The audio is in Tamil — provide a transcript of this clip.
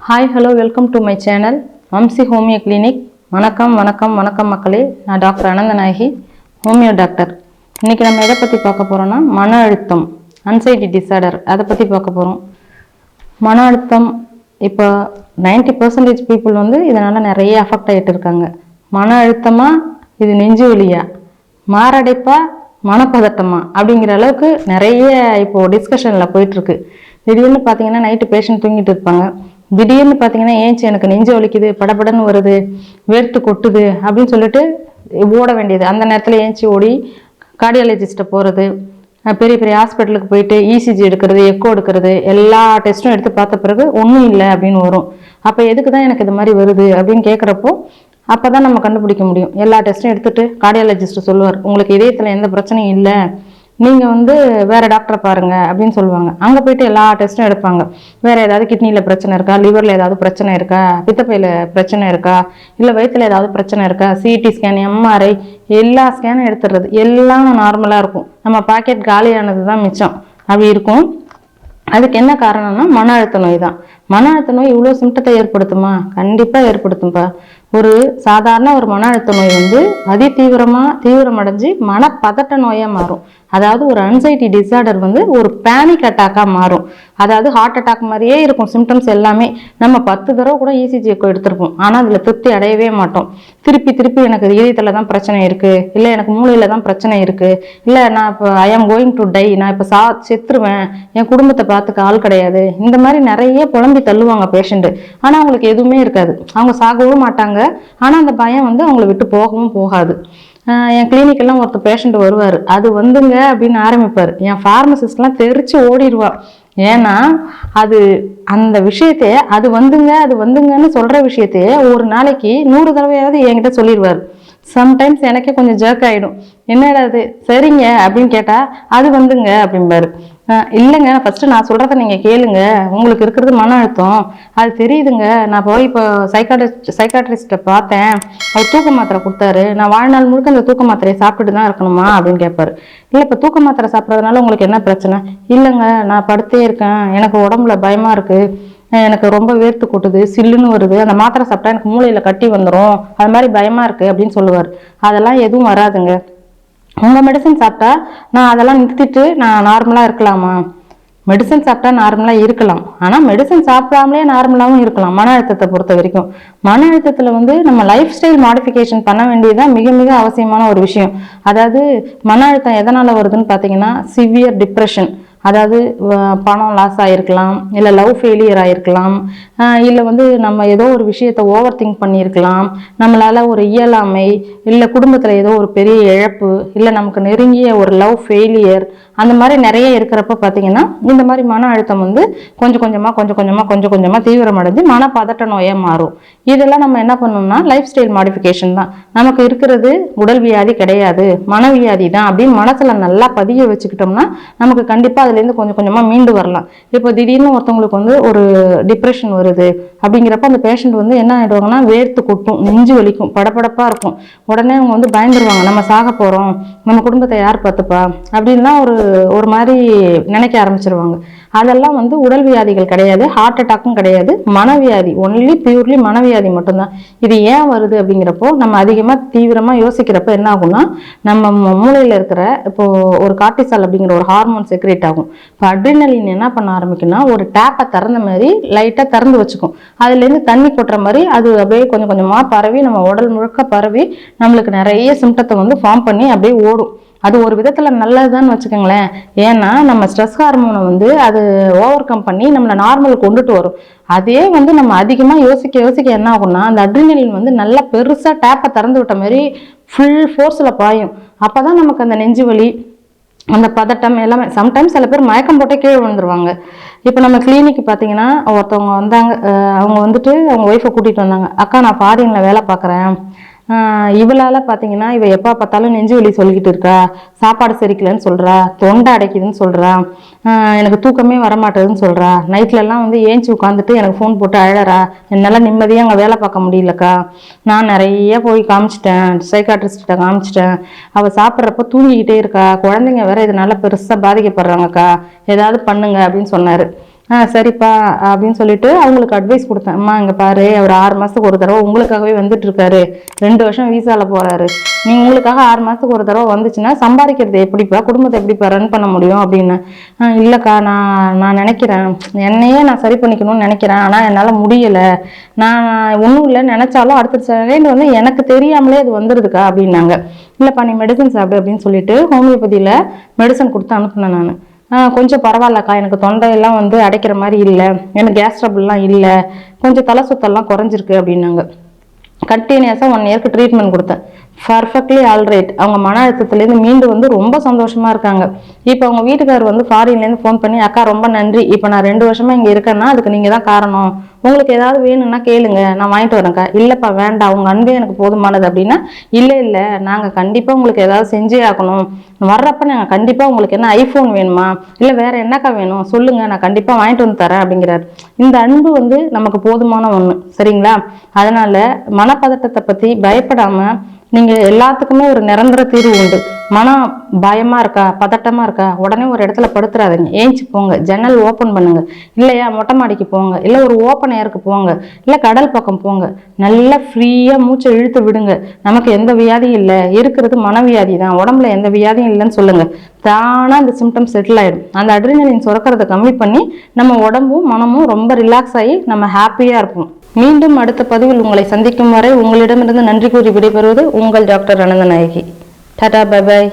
Hi hello welcome to my channel Vamsi homeo clinic. வணக்கம் வணக்கம் வணக்கம் மக்களே. நான் டாக்டர் அனந்தநாயகி, ஹோமியோ டாக்டர். இன்றைக்கி நம்ம எதை பற்றி பார்க்க போகிறோன்னா மன அழுத்தம், அன்சைட்டி டிஸார்டர், அதை பற்றி பார்க்க போகிறோம். மன அழுத்தம் இப்போ 90% பீப்புள் இதனால் நிறைய அஃபெக்ட் ஆகிட்டு இருக்காங்க. மன அழுத்தமாக, இது நெஞ்சு வலியா, மாரடைப்பா, மனப்பதட்டமா அப்படிங்கிற அளவுக்கு நிறைய இப்போது டிஸ்கஷனில் போயிட்டுருக்கு. திடீர்னு பார்த்தீங்கன்னா நைட்டு பேஷண்ட் தூங்கிட்டு இருப்பாங்க. திடீர்னு பார்த்தீங்கன்னா ஏஞ்சி எனக்கு நெஞ்சு வலிக்குது, படபடன்னு வருது, வேர்த்து கொட்டுது அப்படின்னு சொல்லிட்டு ஓட வேண்டியது. அந்த நேரத்தில் ஏஞ்சி ஓடி கார்டியாலஜிஸ்ட்டை போகிறது, பெரிய பெரிய ஹாஸ்பிட்டலுக்கு போயிட்டு இசிஜி எடுக்கிறது, எக்கோ எடுக்கிறது, எல்லா டெஸ்ட்டும் எடுத்து பார்த்த பிறகு ஒன்றும் இல்லை அப்படின்னு வரும். அப்போ எதுக்கு தான் எனக்கு இது மாதிரி வருது அப்படின்னு கேட்குறப்போ அப்போ தான் நம்ம கண்டுபிடிக்க முடியும். எல்லா டெஸ்ட்டும் எடுத்துகிட்டு கார்டியாலஜிஸ்ட்டு சொல்லுவார், உங்களுக்கு இதயத்தில் எந்த பிரச்சனையும் இல்லை, நீங்கள் வேறு டாக்டரை பாருங்கள் அப்படின்னு சொல்லுவாங்க. அங்கே போயிட்டு எல்லா டெஸ்ட்டும் எடுப்பாங்க. வேறு ஏதாவது கிட்னியில் பிரச்சனை இருக்கா, லிவரில் ஏதாவது பிரச்சனை இருக்கா, பித்தப்பையில் பிரச்சனை இருக்கா, இல்லை வயிற்றில் ஏதாவது பிரச்சனை இருக்கா, சிடி ஸ்கேன், எம்ஆர்ஐ, எல்லா ஸ்கேனும் எடுத்துடுறது. எல்லாம் நார்மலாக இருக்கும். நம்ம பாக்கெட் காலியானது தான் மிச்சம் அப்படி இருக்கும். அதுக்கு என்ன காரணம்னா மன அழுத்த நோய் தான். மன அழுத்த நோய் இவ்வளோ சிம்டத்தை ஏற்படுத்துமா? கண்டிப்பாக ஏற்படுத்தும்பா. ஒரு சாதாரண ஒரு மன அழுத்த நோய் தீவிரமடைஞ்சு மனப்பதட்ட நோயாக மாறும். அதாவது ஒரு அன்சைட்டி டிஸார்டர் ஒரு பேனிக் அட்டாக்காக மாறும். அதாவது ஹார்ட் அட்டாக் மாதிரியே இருக்கும் சிம்டம்ஸ் எல்லாமே. நம்ம 10 தடவை கூட இசிஜி எக்கோ எடுத்திருப்போம், ஆனால் அதில் திருப்தி அடையவே மாட்டோம். திருப்பி எனக்கு இதயத்தில் தான் பிரச்சனை இருக்குது, இல்லை எனக்கு மூளையில் தான் பிரச்சனை இருக்குது, இல்லை நான் இப்போ ஐ ஆம் கோயிங் டு டை, நான் இப்போ செத்துருவேன், என் குடும்பத்தை பார்த்துக்க ஆள் கிடையாது, இந்த மாதிரி நிறைய புலம்பி தள்ளுவாங்க பேஷண்ட்டு. ஆனால் அவங்களுக்கு எதுவுமே இருக்காது, அவங்க சாகவும் மாட்டாங்க. ஆனால் அந்த பயம் அவங்கள விட்டு போகவும் போகாது. என் கிளினிக்கெல்லாம் ஒருத்தர் பேஷண்ட் வருவார், அது அப்படின்னு ஆரம்பிப்பார். என் ஃபார்மசிஸ்ட்லாம் தெரிச்சு ஓடிடுவா. ஏன்னா அது அந்த விஷயத்தையே அது வந்துங்கன்னு சொல்கிற விஷயத்தையே ஒரு நாளைக்கு 100 தடவையாவது என்கிட்ட சொல்லிடுவார். சம்டைம்ஸ் எனக்கே கொஞ்சம் ஜர்க் ஆகிடும். என்னடா அது, சரிங்க அப்படின்னு கேட்டால் அது அப்படிம்பாரு. இல்லைங்க, ஃபஸ்ட்டு நான் சொல்கிறத நீங்கள் கேளுங்க, உங்களுக்கு இருக்கிறது மன அழுத்தம், அது தெரியுதுங்க. நான் போய் இப்போ சைக்காட்ரிஸ்ட்டை பார்த்தேன், அவர் தூக்க மாத்திரை கொடுத்தாரு, நான் வாழ்நாள் முழுக்க அந்த தூக்க மாத்திரையை சாப்பிட்டுட்டு தான் இருக்கணுமா அப்படின்னு கேட்பாரு. இல்லை, இப்போ தூக்க மாத்திரை சாப்பிட்றதுனால உங்களுக்கு என்ன பிரச்சனை? இல்லைங்க, நான் படுத்தே இருக்கேன், எனக்கு உடம்புல பயமாக இருக்குது, எனக்கு ரொம்ப வேர்த்து கொட்டுது, சில்லுன்னு வருது, அந்த மாத்திரை சாப்பிட்டா எனக்கு மூளையில் கட்டி வந்துடும், அது மாதிரி பயமாக இருக்குது அப்படின்னு சொல்லுவார். அதெல்லாம் எதுவும் வராதுங்க. உங்கள் மெடிசன் சாப்பிட்டா நான் அதெல்லாம் நிறுத்திட்டு நான் நார்மலாக இருக்கலாமா? மெடிசன் சாப்பிட்டா நார்மலாக இருக்கலாம், ஆனால் மெடிசன் சாப்பிடாமலே நார்மலாகவும் இருக்கலாம். மன அழுத்தத்தை பொறுத்த வரைக்கும் மன அழுத்தத்தில் நம்ம லைஃப் ஸ்டைல் மாடிஃபிகேஷன் பண்ண வேண்டியதுதான் மிக மிக அவசியமான ஒரு விஷயம். அதாவது மன அழுத்தம் எதனால் வருதுன்னு பார்த்தீங்கன்னா சிவியர் டிப்ரெஷன், அதாவது பணம் லாஸ் ஆகிருக்கலாம், இல்லை லவ் ஃபெயிலியர் ஆகிருக்கலாம், இல்லை நம்ம ஏதோ ஒரு விஷயத்தை ஓவர் திங்க் பண்ணியிருக்கலாம், நம்மளால் ஒரு இயலாமை, இல்லை குடும்பத்தில் ஏதோ ஒரு பெரிய இழப்பு, இல்லை நமக்கு நெருங்கிய ஒரு லவ் ஃபெயிலியர், அந்த மாதிரி நிறைய இருக்கிறப்ப பார்த்தீங்கன்னா இந்த மாதிரி மன அழுத்தம் கொஞ்சம் கொஞ்சமாக தீவிரமடைஞ்சு மனப்பதட்ட நோயாக மாறும். இதெல்லாம் நம்ம என்ன பண்ணணும்னா லைஃப் ஸ்டைல் மாடிஃபிகேஷன் தான். நமக்கு இருக்கிறது உடல் வியாதி கிடையாது, மனவியாதி தான் அப்படின்னு மனசில் நல்லா பதிய வச்சுக்கிட்டோம்னா நமக்கு கண்டிப்பாக அதுலேருந்து கொஞ்சம் கொஞ்சமாக மீண்டு வரலாம். இப்போ திடீர்னு ஒருத்தவங்களுக்கு ஒரு டிப்ரெஷன் வருது அப்படிங்கிறப்ப அந்த பேஷண்ட் என்ன ஆகிடுவாங்கன்னா வேர்த்து கொட்டும், நெஞ்சு வலிக்கும், படபடப்பாக இருக்கும். உடனே அவங்க பயந்துருவாங்க, நம்ம சாக போகிறோம், நம்ம குடும்பத்தை யார் பார்த்துப்பா அப்படின்லாம் ஒரு மாதிரி நினைக்க ஆரம்பிச்சிருவாங்க. அதெல்லாம் உடல் வியாதிகள் கிடையாது, ஹார்ட் அட்டாக்கும் கிடையாது, மனவியாதி, ஒன்லி பியூர்லி மனவியாதி மட்டும்தான். இது ஏன் வருது அப்படிங்கிறப்போ நம்ம அதிகமாக தீவிரமாக யோசிக்கிறப்ப என்ன ஆகும்னா நம்ம மூளையில் இருக்கிற இப்போ ஒரு கார்டிசால் அப்படிங்கிற ஒரு ஹார்மோன் செக்ரேட் ஆகும். இப்போ அட்ரினலின் என்ன பண்ண ஆரம்பிக்குன்னா ஒரு டேப்பை திறந்த மாதிரி லைட்டாக திறந்து வச்சுக்கும். அதுலேருந்து தண்ணி கொட்டுற மாதிரி அது அப்படியே கொஞ்சம் கொஞ்சமாக பரவி நம்ம உடல் முழுக்க பரவி நம்மளுக்கு நிறைய சிம்டத்தை ஃபார்ம் பண்ணி அப்படியே ஓடும். அது ஒரு விதத்தில் நல்லதுதான்னு வச்சுக்கோங்களேன். ஏன்னா நம்ம ஸ்ட்ரெஸ் ஹார்மோனை அது ஓவர் கம் பண்ணி நம்மளை நார்மல் கொண்டுட்டு வரும். அதே நம்ம அதிகமாக யோசிக்க என்ன ஆகும்னா அந்த அட்ரினலின் நல்லா பெருசாக டேப்பை திறந்து விட்ட மாதிரி ஃபுல் ஃபோர்ஸில் பாயும். அப்போ தான் நமக்கு அந்த நெஞ்சு வலி, அந்த பதட்டம் எல்லாமே. சம்டைம்ஸ் சில பேர் மயக்கம் போட்டே கீழே விழுந்துருவாங்க. இப்போ நம்ம கிளினிக்கு பார்த்தீங்கன்னா ஒருத்தவங்க வந்தாங்க, அவங்க அவங்க ஒய்ஃபை கூட்டிகிட்டு வந்தாங்க. அக்கா, நான் ஃபாரினில் வேலை பார்க்குறேன், இவளால் பார்த்தீங்கன்னா இவ எப்போ பார்த்தாலும் நெஞ்சு வலி சொல்லிக்கிட்டு இருக்கா, சாப்பாடு செரிக்கலன்னு சொல்கிறா, தொண்டை அடைக்குதுன்னு சொல்கிறா, எனக்கு தூக்கமே வரமாட்டேதுன்னு சொல்கிறா, நைட்லலாம் ஏஞ்சி உட்காந்துட்டு எனக்கு ஃபோன் போட்டு அழறா, என்னால் நிம்மதியாக அங்கே வேலை பார்க்க முடியலக்கா, நான் நிறைய போய் காமிச்சிட்டேன், சைக்காட்ரிஸ்ட்டை காமிச்சிட்டேன், அவள் சாப்பிட்றப்ப தூங்கிக்கிட்டே இருக்கா, குழந்தைங்க வேற இதனால பெருசாக பாதிக்கப்படுறாங்கக்கா, ஏதாவது பண்ணுங்க அப்படின்னு சொன்னார். சரிப்பா அப்படின்னு சொல்லிட்டு அவங்களுக்கு அட்வைஸ் கொடுத்தேன். அம்மா இங்கே பாரு, அவர் 6 மாதத்துக்கு ஒரு தடவை உங்களுக்காகவே வந்துட்டு இருக்காரு, 2 வருஷம் வீசால போறாரு. நீ உங்களுக்காக 6 மாதத்துக்கு ஒரு தடவை வந்துச்சுன்னா சம்பாதிக்கிறது எப்படிப்பா, குடும்பத்தை எப்படிப்பா ரன் பண்ண முடியும் அப்படின்னு. இல்லைக்கா, நான் நினைக்கிறேன், என்னையே நான் சரி பண்ணிக்கணும்னு நினைக்கிறேன், ஆனால் என்னால் முடியலை. நான் ஒன்றும் இல்லை, நினைச்சாலும் அடுத்த செகண்ட் வந்து எனக்கு தெரியாமலே அது வந்துடுதுக்கா அப்படின்னாங்க. இல்லைப்பா நீ மெடிசன் சாப்பிடு அப்படின்னு சொல்லிட்டு ஹோமியோபதியில் மெடிசன் கொடுத்து அனுப்புனேன் நான். கொஞ்சம் பரவாயில்லக்கா, எனக்கு தொண்டையெல்லாம் வந்து அடைக்கிற மாதிரி இல்லை, எனக்கு கேஸ் ட்ரபிள்லாம் இல்லை, கொஞ்சம் தலை சுத்தெல்லாம் குறைஞ்சிருக்கு அப்படின்னாங்க. கண்டினியூஸாக 1 இயருக்கு ட்ரீட்மெண்ட் கொடுத்தேன். Perfectly alright. அவங்க மன அழுத்தத்துலேருந்து மீண்டு வந்து ரொம்ப சந்தோஷமா இருக்காங்க. இப்போ அவங்க வீட்டுக்காரர் வந்து ஃபாரின்லேருந்து ஃபோன் பண்ணி, அக்கா ரொம்ப நன்றி, இப்போ நான் 2 வருஷமா இங்கே இருக்கேன்னா அதுக்கு நீங்கள் தான் காரணம், உங்களுக்கு ஏதாவது வேணும்னா கேளுங்க, நான் வாங்கிட்டு வரேன்க்கா. இல்லைப்பா வேண்டாம், உங்கள் அன்பே எனக்கு போதுமானது அப்படின்னா, இல்லை நாங்கள் கண்டிப்பாக உங்களுக்கு ஏதாவது செஞ்சே ஆகணும், வர்றப்ப நாங்கள் கண்டிப்பாக உங்களுக்கு என்ன ஐஃபோன் வேணுமா, இல்லை வேற என்னக்கா வேணும் சொல்லுங்க, நான் கண்டிப்பாக வாங்கிட்டு வந்து தரேன் அப்படிங்கிறாரு. இந்த அன்பு வந்து நமக்கு போதுமான ஒன்று, சரிங்களா? அதனால மனப்பதட்டத்தை பற்றி பயப்படாம நீங்க எல்லாத்துக்குமே ஒரு நிரந்தர தீர்வு உண்டு. மனம் பயமா இருக்கா, பதட்டமா இருக்கா, உடனே ஒரு இடத்துல படுத்துறாதீங்க, ஏஞ்சி போங்க, ஜன்னல் ஓப்பன் பண்ணுங்க, இல்லையா மொட்டை மாடிக்கு போங்க, இல்லை ஒரு ஓப்பன் ஏருக்கு போங்க, இல்லை கடல் பக்கம் போங்க, நல்லா ஃப்ரீயா மூச்சை இழுத்து விடுங்க. நமக்கு எந்த வியாதியும் இல்லை, இருக்கிறது மனவியாதி தான், உடம்புல எந்த வியாதியும் இல்லைன்னு சொல்லுங்க. தானா அந்த சிம்டம் செட்டில் ஆயிடும். அந்த அட்ரினலின் சுரக்கிறத கம்மி பண்ணி நம்ம உடம்பும் மனமும் ரொம்ப ரிலாக்ஸ் ஆகி நம்ம ஹாப்பியா இருப்போம். மீண்டும் அடுத்த பதிவில் உங்களை சந்திக்கும் வரை உங்களிடமிருந்து நன்றி கூறி விடைபெறுவது உங்கள் doctor Ananthanayaki. Tata, bye bye.